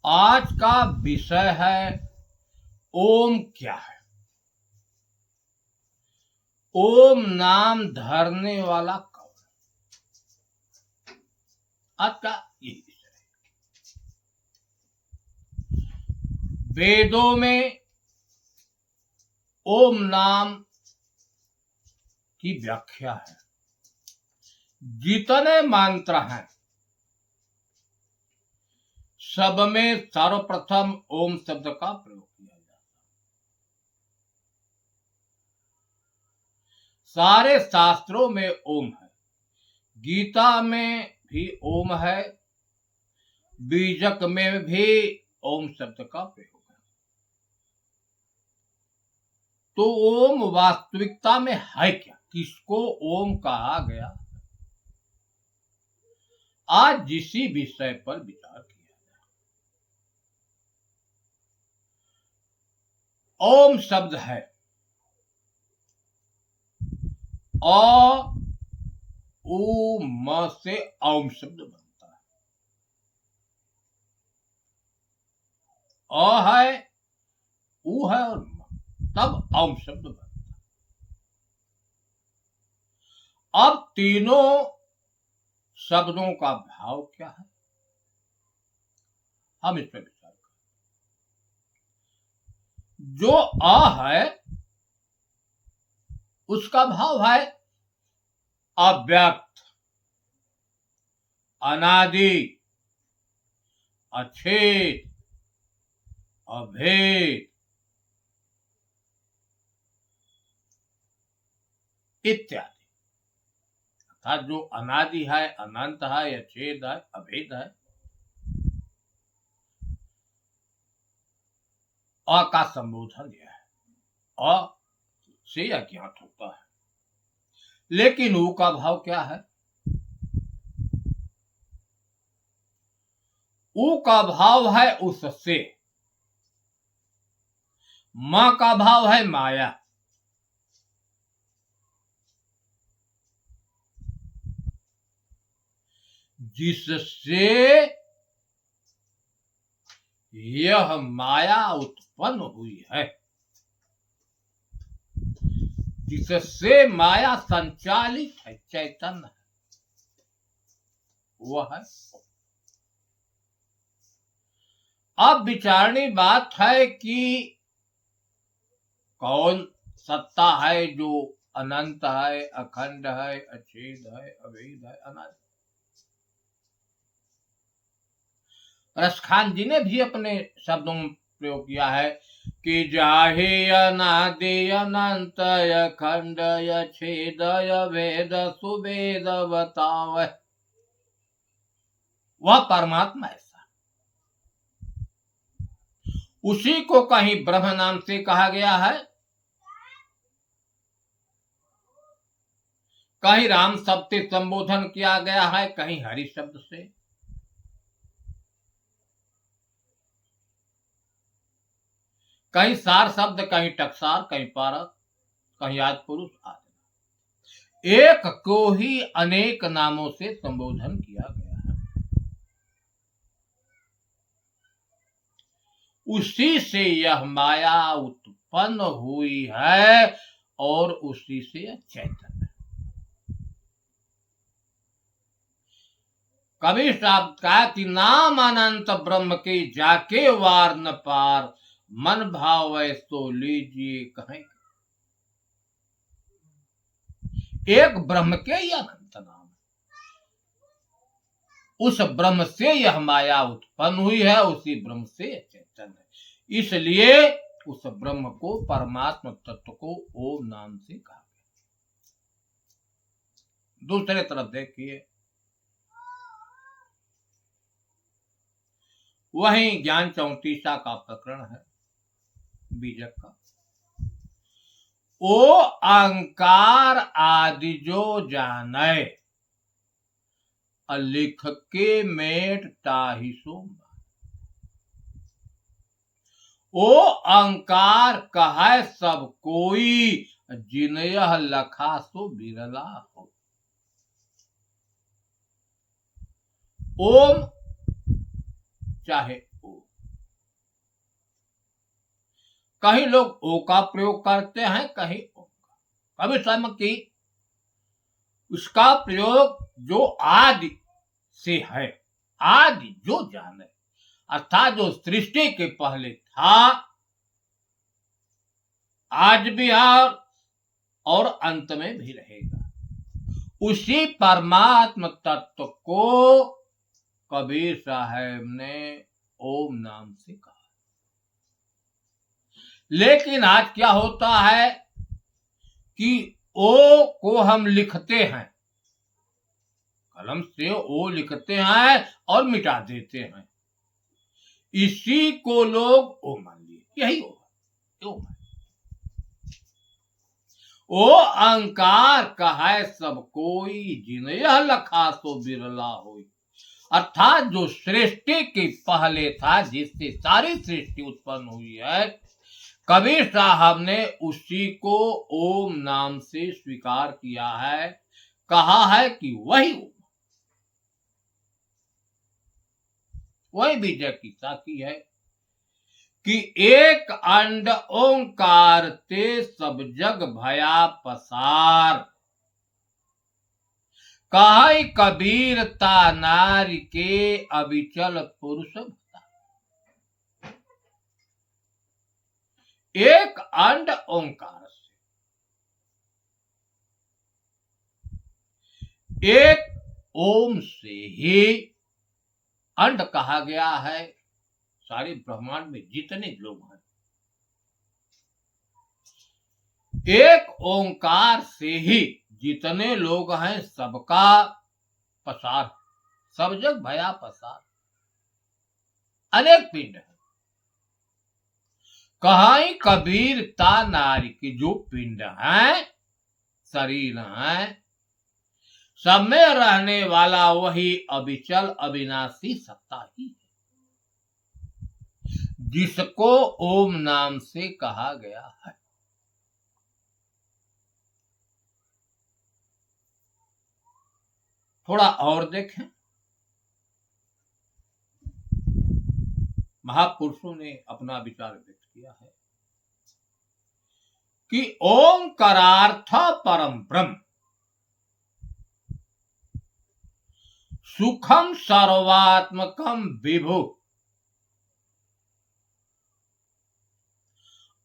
आज का विषय है ओम क्या है। ओम नाम धरने वाला कौन? आज का यही विषय है। वेदों में ओम नाम की व्याख्या है। जितने मंत्र हैं सब में सर्वप्रथम ओम शब्द का प्रयोग किया जाता है। सारे शास्त्रों में ओम है। गीता में भी ओम है, बीजक में भी ओम शब्द का प्रयोग है। तो ओम वास्तविकता में है क्या? किसको ओम कहा गया? आज इसी विषय पर विचार किया जाए। ओम शब्द है अ उ म से ओम शब्द बनता है। अ है, उ है और म, तब ओम शब्द बनता है। अब तीनों शब्दों का भाव क्या है, हम इस पर विचार करें। जो अ है उसका भाव है अव्यक्त, अनादि, अछेद, अभेद इत्यादि। अर्थात जो अनादि है, अनंत है, अछेद है, अभेद है। अ का संबोधन यह है, अ से अज्ञात होता है। लेकिन उ का भाव क्या है? उ का भाव है उससे। म का भाव है माया। जिससे यह माया उत्पन्न हुई है, जिससे माया संचालित है, चैतन्य है, वह है। अब विचारणी बात है कि कौन सत्ता है जो अनंत है, अखंड है, अछेद है, अभेद है, अनादि। रसखान जी ने भी अपने शब्दों में प्रयोग किया है कि जाहे अनादि अनंत अखंड अछेद अभेद सुभेद बताव। वह परमात्मा ऐसा, उसी को कहीं ब्रह्म नाम से कहा गया है, कहीं राम शब्द से संबोधन किया गया है, कहीं हरि शब्द से। कहीं सार शब्द, कहीं टकसार, कहीं पारक, कहीं आदि पुरुष आदि। एक को ही अनेक नामों से संबोधन किया गया है। उसी से यह माया उत्पन्न हुई है और उसी से यह चैतन्य। कबीर साहब कहा कि नाम अनंत ब्रह्म के जाके वार न पार, मन भाव तो लीजिए कहें। एक ब्रह्म के ही अनंत नाम, उस ब्रह्म से यह माया उत्पन्न हुई है, उसी ब्रह्म से चैतन्य है। इसलिए उस ब्रह्म को, परमात्मा तत्व को ओम नाम से कहा गया। दूसरे तरफ देखिए, वहीं ज्ञान 34 का प्रकरण है बीजक का। ओ अहंकार आदि जो जाने, लिख के मेट ताहि सो। ओ अहंकार कहे सब कोई, जिन यह लखा सो बिरला हो। ओम चाहे ओ, कहीं लोग ओ का प्रयोग करते हैं, कहीं ओ का। कभी सम की उसका प्रयोग जो आदि से है, आदि जो जाने, अर्थात जो सृष्टि के पहले था, आज भी और अंत में भी रहेगा, उसी परमात्म तत्व को कबीर साहब ने ओम नाम से कहा। लेकिन आज क्या होता है कि ओ को हम लिखते हैं, कलम से ओ लिखते हैं और मिटा देते हैं, इसी को लोग ओ मान लिए, यही ओ है। ओ अहंकार कहे सब कोई, जिन यह लखा सो बिरला होई। अर्थात जो सृष्टि के पहले था, जिससे सारी सृष्टि उत्पन्न हुई है, कबीर साहब ने उसी को ओम नाम से स्वीकार किया है, कहा है कि वही विजय की साखी है कि एक अंड ओंकार ते सब जग भया पसार, कहे कबीर ता नारी के अविचल पुरुष भता। एक अंड ओंकार से, एक ओम से ही अंड कहा गया है सारे ब्रह्मांड में जितने लोग हैं। एक ओंकार से ही जितने लोग हैं सबका पसार, सब जग भया पसार, अनेक पिंड है। कहाई कबीर ता नारी की जो पिंड है, शरीर है, सब में रहने वाला वही अविचल अविनाशी सत्ता ही है, जिसको ओम नाम से कहा गया है। थोड़ा और देखें, महापुरुषों ने अपना विचार व्यक्त किया है कि ओंकारार्थ परम ब्रह्म, सुखम सर्वात्मकम विभु,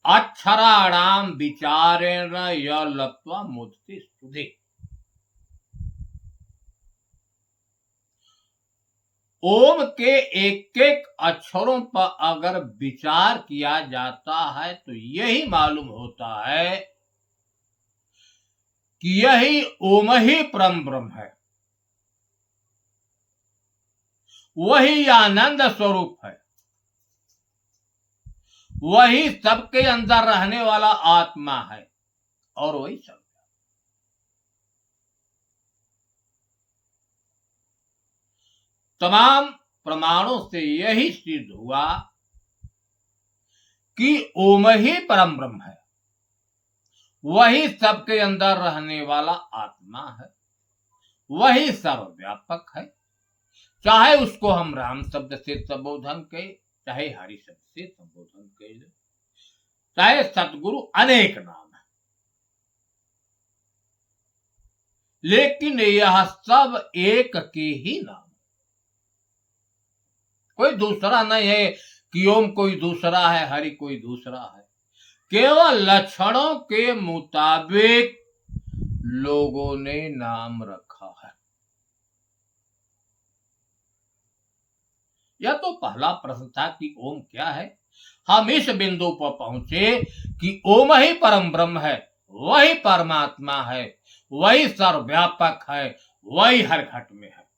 अक्षराणाम विचारेण य लप्त्वा मुक्ति स्तुति। ओम के एक एक अक्षरों पर अगर विचार किया जाता है तो यही मालूम होता है कि यही ओम ही परम ब्रह्म है, वही आनंद स्वरूप है, वही सबके अंदर रहने वाला आत्मा है, और वही सब। तमाम प्रमाणों से यही सिद्ध हुआ कि ओम ही परम ब्रह्म है, वही सबके अंदर रहने वाला आत्मा है, वही सर्वव्यापक है। चाहे उसको हम राम शब्द से संबोधन करें, चाहे हरि शब्द से संबोधन करें, चाहे सतगुरु अनेक नाम है, लेकिन यह सब एक के ही नाम, कोई दूसरा नहीं है कि ओम कोई दूसरा है, हरि कोई दूसरा है, केवल लक्षणों के मुताबिक लोगों ने नाम रखा है। यह तो पहला प्रश्न था कि ओम क्या है। हम इस बिंदु पर पहुंचे कि ओम ही परम ब्रह्म है, वही परमात्मा है, वही सर्वव्यापक है, वही हर घट में है,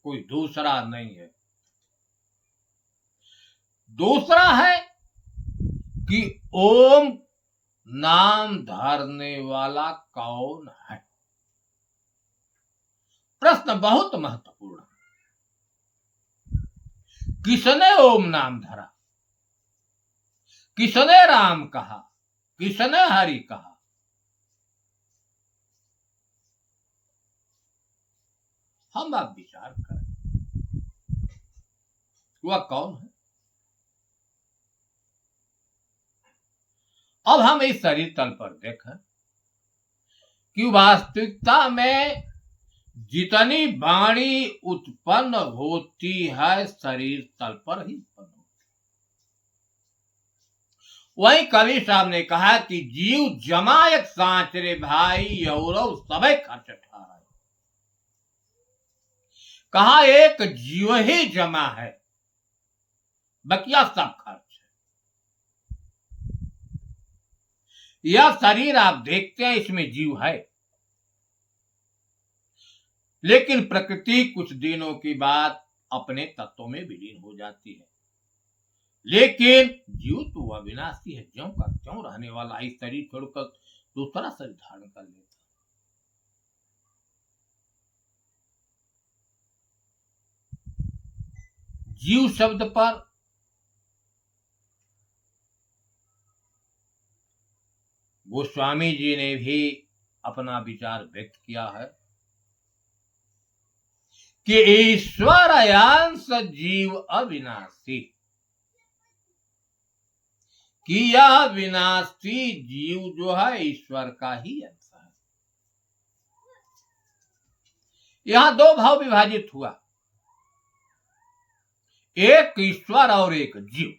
कोई दूसरा नहीं है। दूसरा है कि ओम नाम धरने वाला कौन है। प्रश्न बहुत महत्वपूर्ण है। किसने ओम नाम धरा, किसने राम कहा, किसने हरि कहा। हम आप विचार करें, वह कौन है। अब हम इस शरीर तल पर देखें कि वास्तविकता में जितनी वाणी उत्पन्न होती है शरीर तल पर ही उत्पन्न होती है। वहीं कवि साहब ने कहा कि जीव जमा एक सांच रे भाई औरव सबे खर्च ठारा। कहा एक जीव ही जमा है, बकिया सब खर्च है। यह शरीर आप देखते हैं, इसमें जीव है, लेकिन प्रकृति कुछ दिनों के बाद अपने तत्वों में विलीन हो जाती है। लेकिन जीव तो अविनाशी है, ज्यों का त्यों रहने वाला। इस शरीर छोड़कर दूसरा शरीर धारण कर लेता। जीव शब्द पर गोस्वामी जी ने भी अपना विचार व्यक्त किया है कि ईश्वर अंश जीव अविनाशी, कि यह विनाशी जीव जो है ईश्वर का ही अंश है। यहां दो भाव विभाजित हुआ, एक ईश्वर और एक जीव।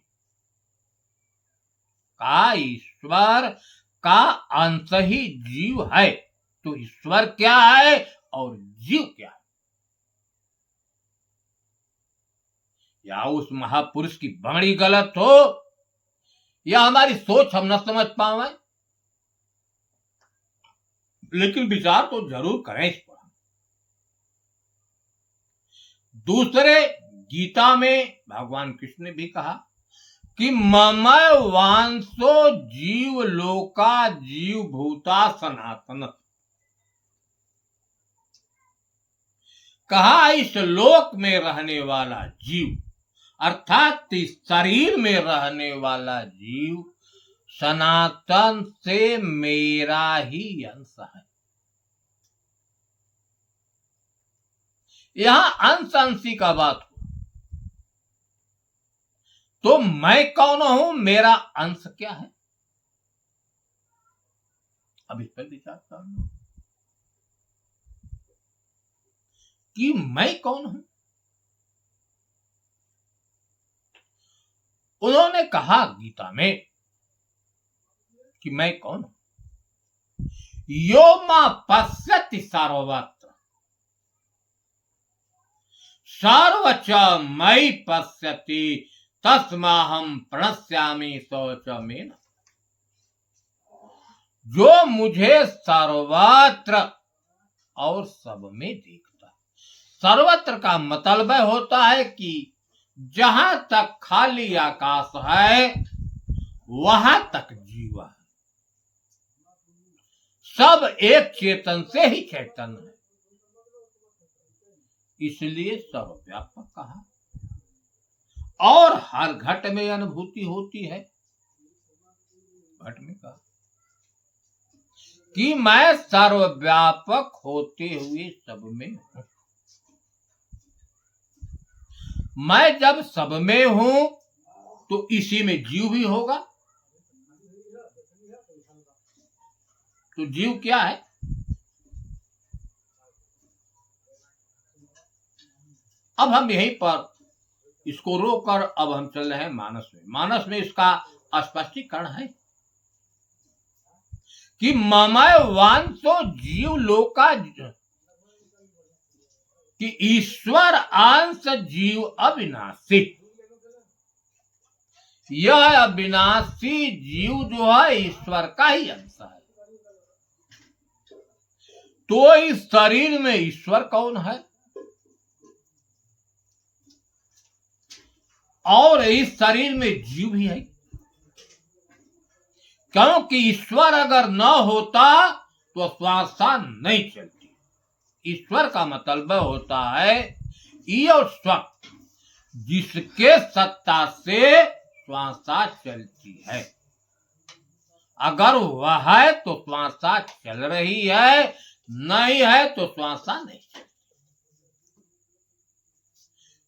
का ईश्वर का अंश ही जीव है, तो ईश्वर क्या है और जीव क्या है? या उस महापुरुष की वाणी गलत हो, या हमारी सोच हम न समझ पाए, लेकिन विचार तो जरूर करें इस पर। दूसरे गीता में भगवान कृष्ण ने भी कहा कि ममय वांसो जीव लोका जीव भूता सनातन। कहा इस लोक में रहने वाला जीव, अर्थात इस शरीर में रहने वाला जीव सनातन से मेरा ही अंश है। यहां अंश अंशी का बात हो, तो मैं कौन हूं, मेरा अंश क्या है? अब इस पर विचार करना कि मैं कौन हूं। उन्होंने कहा गीता में कि मैं कौन हूं। यो मा पश्यति सर्वत्र सर्वच मयि पश्यति तस्माहं प्रणश्यामि शौच में। जो मुझे सर्वत्र और सब में देखता है। सर्वत्र का मतलब होता है कि जहां तक खाली आकाश है वहां तक जीव है। सब एक चेतन से ही चैतन्य है, इसलिए सर्वव्यापक कहा। और हर घट में अनुभूति होती है। घट में कहा कि मैं सर्वव्यापक होते हुए सब में हूं। मैं जब सब में हूं तो इसी में जीव भी होगा। तो जीव क्या है? अब हम यहीं पर इसको रोककर अब हम चल रहे हैं मानस में। मानस में इसका स्पष्टीकरण है कि ममय वांसो जीव लोका, कि ईश्वर अंश जीव अविनाशी। यह अविनाशी जीव जो है ईश्वर का ही अंश है। तो इस शरीर में ईश्वर कौन है और इस शरीर में जीव भी है। क्योंकि ईश्वर अगर न होता तो श्वासा नहीं चलती। ईश्वर का मतलब होता है ईश्वर स्व, जिसके सत्ता से श्वासा चलती है। अगर वह है तो श्वासा चल रही है, नहीं है तो श्वासा नहीं चलती।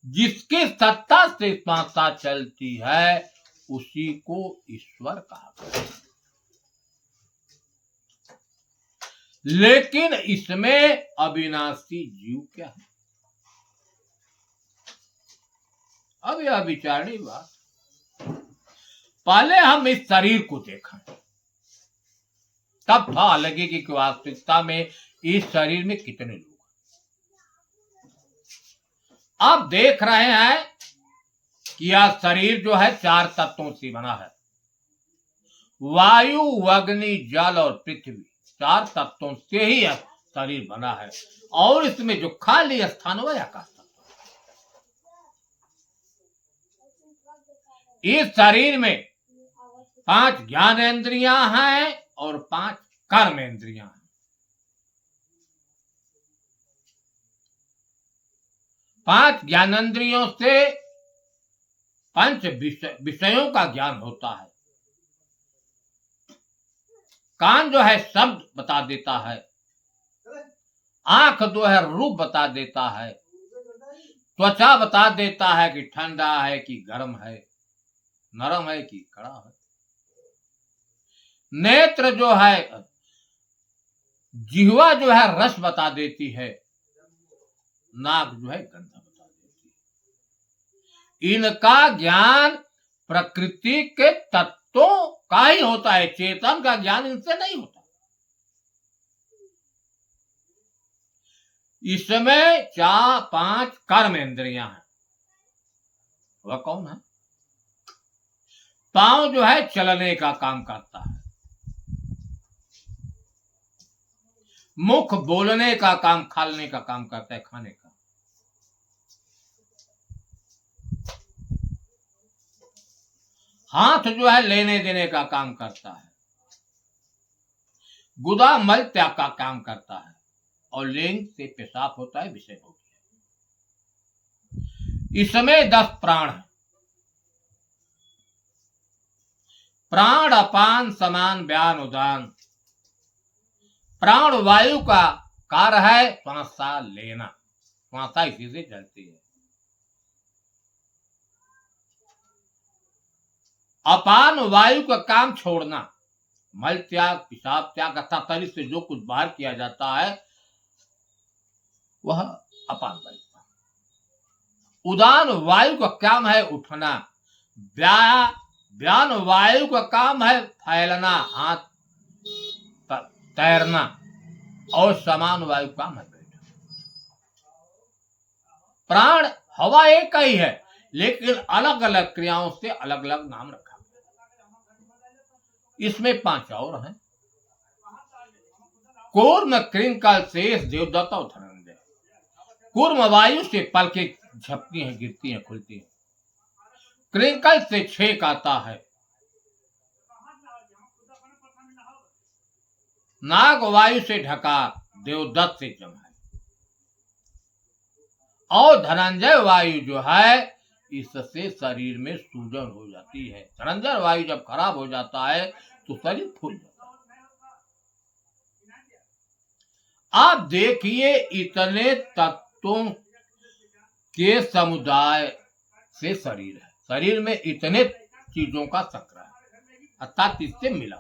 जिसकी सत्ता से श्वासा चलती है उसी को ईश्वर कहा। लेकिन इसमें अविनाशी जीव क्या है? अब यह विचारणी बात, पहले हम इस शरीर को देखें, तब था लगेगी कि वास्तविकता में इस शरीर में कितने लोग। आप देख रहे हैं कि यह शरीर जो है 4 तत्वों से बना है, वायु, अग्नि, जल और पृथ्वी, 4 तत्वों से ही यह शरीर बना है। और इसमें जो खाली स्थान हुआ आकाश तत्व। इस शरीर में 5 ज्ञानेंद्रियां हैं और 5 कर्मेंद्रियां हैं। 5 ज्ञानेंद्रियों से 5 विषयों का ज्ञान होता है। कान जो है शब्द बता देता है, आंख जो है रूप बता देता है, त्वचा बता देता है कि ठंडा है कि गर्म है, नरम है कि कड़ा है। नेत्र जो है, जिह्वा जो है रस बता देती है, नाक जो है गंध बता देती है। इनका ज्ञान प्रकृति के तत्वों का ही होता है, चेतन का ज्ञान इनसे नहीं होता। इसमें 4-5 कर्मेंद्रियां हैं। वह कौन है? पांव जो है चलने का काम करता है, मुख बोलने का काम, खाने का काम करता है, खाने का। हाथ जो है लेने देने का काम करता है, गुदा मल त्याग का काम करता है, और लिंग से पेशाब होता है, विषय होती है। इसमें 10 प्राण है। प्राण अपान समान व्यान उदान। प्राण वायु का कार्य है श्वासा लेना, श्वासा इसी से चलती है। अपान वायु का काम छोड़ना, मल त्याग, पेशाब त्याग अर्थात शरीर से जो कुछ बाहर किया जाता है वह अपान वायु का। उदान वायु का काम है उठना। व्यान वायु का काम है फैलना, हाथ तैरना, और समान वायु का काम है बैठना। प्राण हवा एक ही है, लेकिन अलग अलग क्रियाओं से अलग अलग नाम रखा। इसमें 5 और हैं। कूर्म, कृंकल, शेष, देवदत्त और धनंजय। कूर्म वायु से पलकें झपती हैं, गिरती हैं, खुलती हैं। कृंकल से छेक आता है। नाग वायु से ढका, देवदत्त से जम है। और धनंजय वायु जो है, इससे शरीर में सूजन हो जाती है। धनंजय वायु जब खराब हो जाता है तो शरीर फूल जाता है। आप देखिए, इतने तत्वों के समुदाय से शरीर है। शरीर में इतने चीजों का संग्रह है, अर्थात इससे मिला।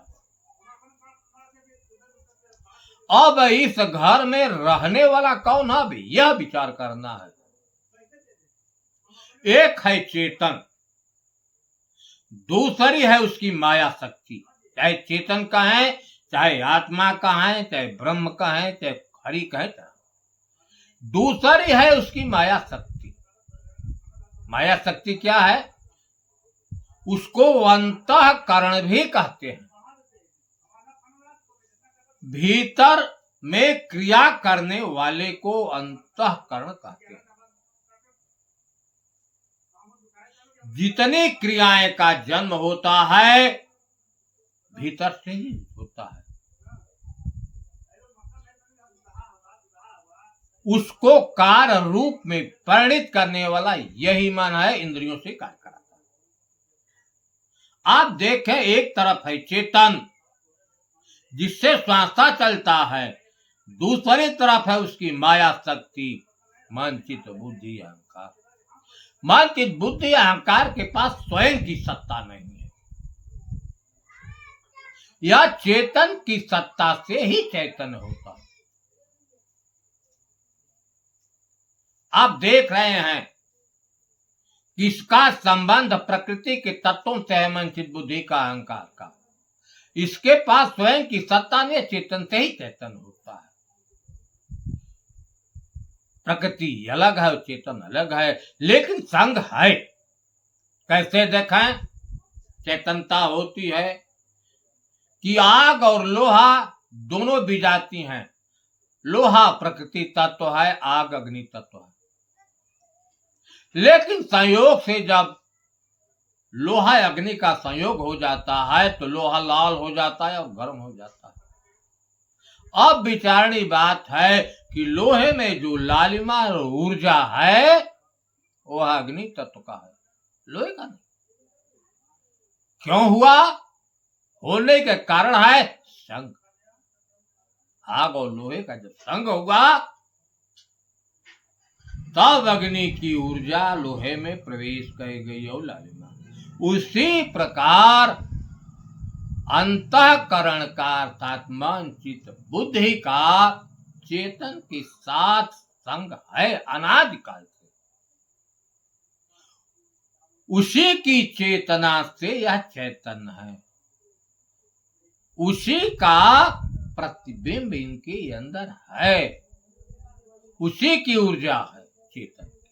अब इस घर में रहने वाला कौन है, भी यह विचार करना है। एक है चेतन, दूसरी है उसकी माया शक्ति। चाहे चेतन का है, चाहे आत्मा का है, चाहे ब्रह्म का है, चाहे हरि का है। दूसरी है उसकी माया शक्ति। माया शक्ति क्या है? उसको अंतःकरण भी कहते हैं। भीतर में क्रिया करने वाले को अंतःकरण कहते हैं। जितनी क्रियाएं का जन्म होता है भीतर से ही होता है। उसको कार्य रूप में परिणित करने वाला यही मन है, इंद्रियों से कार्य कराता है। आप देखें, एक तरफ है चेतन जिससे श्वासा चलता है, दूसरी तरफ है उसकी माया शक्ति, मन, चित्त, बुद्धि, अहंकार। मन, चित्त, बुद्धि, अहंकार के पास स्वयं की सत्ता नहीं है। यह चेतन की सत्ता से ही चैतन्य होता है। आप देख रहे हैं कि इसका संबंध प्रकृति के तत्वों से है, मन चित्त बुद्धि का, अहंकार का। इसके पास स्वयं की सत्ता ने चेतन से ही चैतन्य होता है। प्रकृति अलग है, चेतन अलग है, लेकिन संग है। कैसे देखें? चेतनता होती है कि आग और लोहा दोनों विजाती हैं। लोहा प्रकृति तत्व है, आग अग्नि तत्व है। लेकिन संयोग से जब लोहा अग्नि का संयोग हो जाता है तो लोहा लाल हो जाता है और गर्म हो जाता है। अब विचारणी बात है कि लोहे में जो लालिमा और ऊर्जा है वह अग्नि तत्व का है, लोहे का नहीं। क्यों हुआ? होने के कारण है संग। आग और लोहे का जब संग हुआ तब अग्नि की ऊर्जा लोहे में प्रवेश कर गई और लालिमा। उसी प्रकार अंतःकरण का अर्थात मन चित्त बुद्धि का चेतन के साथ संग है अनादिकाल से। उसी की चेतना से यह चैतन्य है, उसी का प्रतिबिंब इनके अंदर है, उसी की ऊर्जा है चेतन की।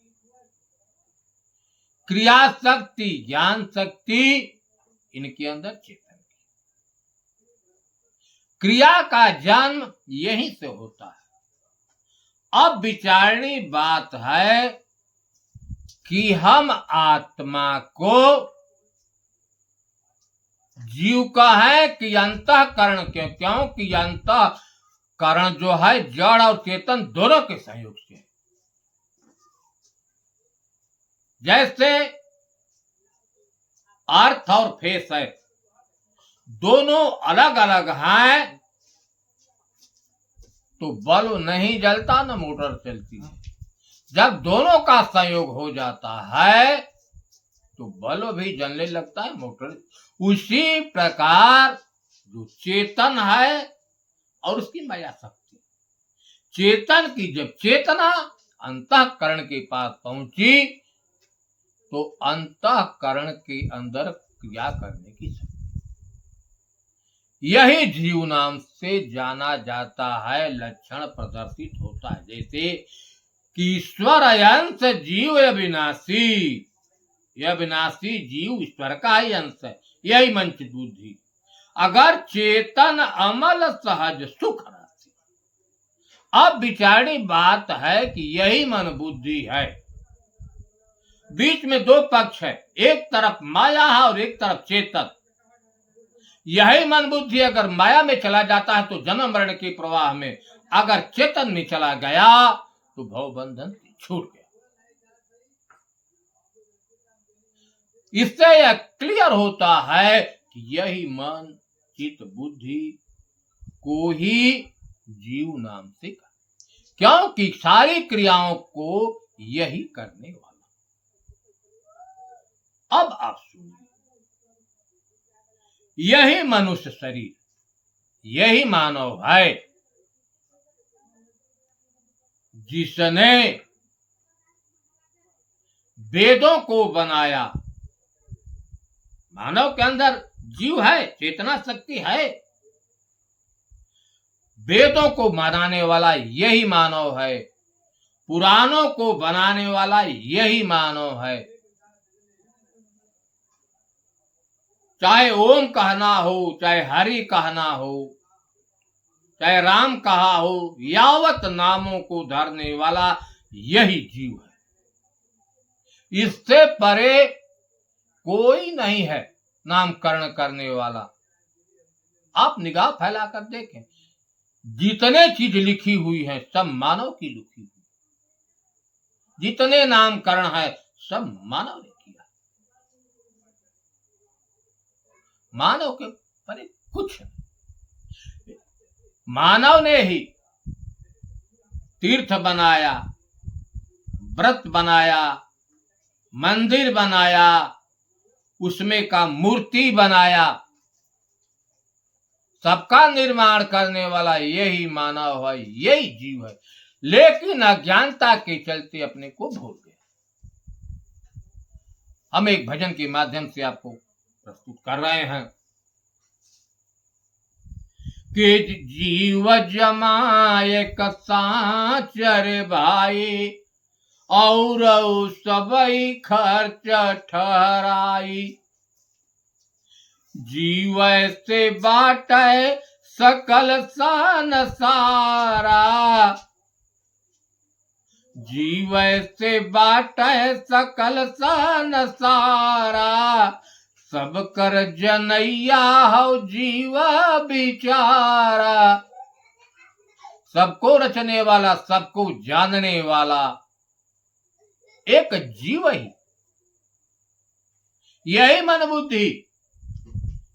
क्रिया शक्ति ज्ञान शक्ति इनके अंदर चेतन की। क्रिया का जन्म यहीं से होता है। अब विचारणी बात है कि हम आत्मा को जीव का है कि अंतःकरण क्यों? क्योंकि अंतःकरण जो है जड़ और चेतन दोनों के संयोग से है। जैसे अर्थ और फेस है, दोनों अलग अलग हैं तो बल्ब नहीं जलता न मोटर चलती है। जब दोनों का संयोग हो जाता है तो बल्ब भी जलने लगता है, मोटर। उसी प्रकार जो चेतन है और उसकी माया शक्ति, चेतन की जब चेतना अंतःकरण के पास पहुंची तो अंतःकरण के अंदर क्रिया करने की शक्ति, यही जीव नाम से जाना जाता है, लक्षण प्रदर्शित होता है। जैसे कि ईश्वर अंश जीव अविनाशी, यह विनाशी जीव ईश्वर का ही अंश है, यही मन चित्त बुद्धि। अगर चेतन अमल सहज सुख राशि। अब विचारणी बात है कि यही मन बुद्धि है, बीच में दो पक्ष है, एक तरफ माया है और एक तरफ चेतन। यही मन बुद्धि अगर माया में चला जाता है तो जन्म मरण के प्रवाह में, अगर चेतन में चला गया तो भव बंधन छूट गया। इससे यह क्लियर होता है कि यही मन चित्त बुद्धि को ही जीव नाम से कहा, क्योंकि सारी क्रियाओं को यही करने वाला। अब आप सुनिए, यही मनुष्य शरीर, यही मानव है जिसने वेदों को बनाया। मानव के अंदर जीव है, चेतना शक्ति है। वेदों को बनाने वाला यही मानव है, पुराणों को बनाने वाला यही मानव है। चाहे ओम कहना हो, चाहे हरि कहना हो, चाहे राम कहा हो, यावत नामों को धरने वाला यही जीव है। इससे परे कोई नहीं है नामकरण करने वाला। आप निगाह फैलाकर देखें, जितने चीज लिखी हुई है सब मानव की लिखी हुई, जितने नामकरण है सब मानव ने किया। मानव के परे कुछ नहीं। मानव ने ही तीर्थ बनाया, व्रत बनाया, मंदिर बनाया, उसमें का मूर्ति बनाया, सबका निर्माण करने वाला यही मानव है, यही जीव है, लेकिन अज्ञानता के चलते अपने को भूल गया। हम एक भजन के माध्यम से आपको प्रस्तुत कर रहे हैं कि जीव जमाए कसाचर भाई और सबई खर्च ठहराई। जीव से बाटे सकल संसारा, जीव से बाटे सकल संसारा। सब कर जनैया हो जीव बिचारा। सबको रचने वाला, सबको जानने वाला एक जीव ही, यही मन बुद्धि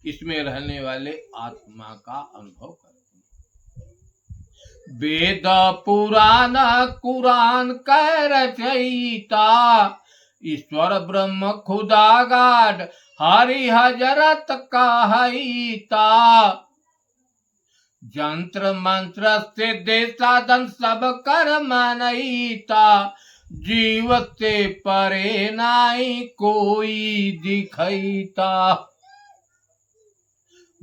इसमें रहने वाले आत्मा का अनुभव करते हैं। वेद पुराण कुरान कह रचयिता, ईश्वर ब्रह्म खुदा गाड हरि हजरत कहता। जंत्र मंत्र सिद्धि साधन सब कर मनईता। जीव से परे नाई कोई दिखैता।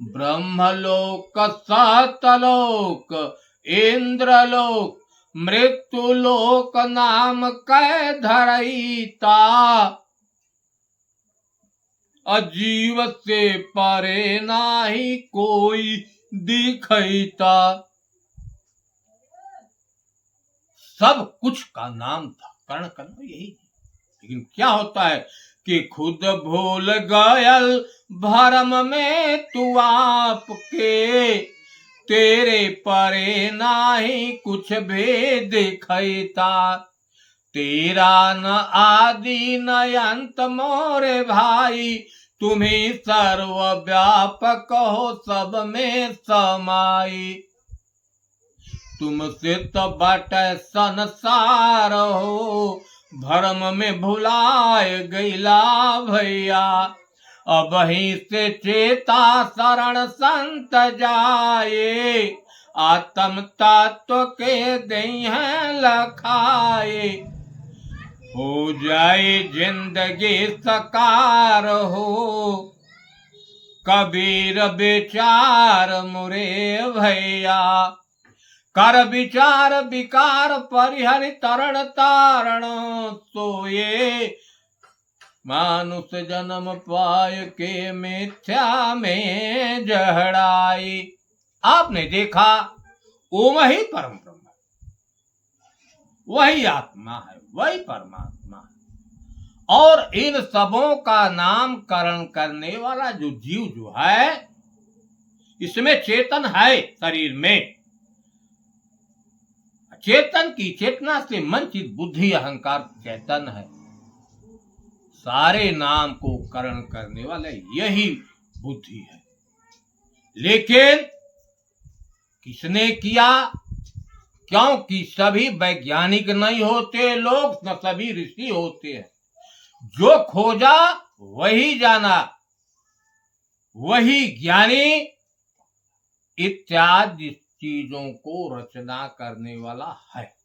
ब्रह्मलोक सतलोक इंद्रलोक मृत्युलोक नाम कह धरैता। अजीव से परे नाही कोई दिखैता। सब कुछ का नाम था, कर्ण कर्म यही, लेकिन क्या होता है कि खुद भूल गयल भरम में तू आपके। तेरे परे नाही कुछ भेद दिखैता। तेरा न आदि न अंत मोरे भाई। तुम्ही सर्वव्यापक हो सब में समाई। तुमसे तो बाटे संसार हो, भरम में भुलाए गईला भैया। अब ही से चेता शरण संत जाए। आत्म तत्व के दई है लखाए। हो जाए जिंदगी सकार हो, कबीर विचार मुरे भैया। कर विचार विकार परिहरि तरण तारण सोए। मानुष जन्म पाय के मिथ्या में जहड़ाई। आपने देखा ओम ही परम ब्रह्म, वही आत्मा है, वही परमात्मा है। और इन सबों का नामकरण करने वाला जो जीव जो है, इसमें चेतन है, शरीर में चेतन की चेतना से मन चित बुद्धि अहंकार चेतन है। सारे नाम को करण करने वाला यही बुद्धि है। लेकिन किसने किया? क्योंकि सभी वैज्ञानिक नहीं होते लोग, न सभी ऋषि होते हैं। जो खोजा वही जाना, वही ज्ञानी इत्यादि चीजों को रचना करने वाला है।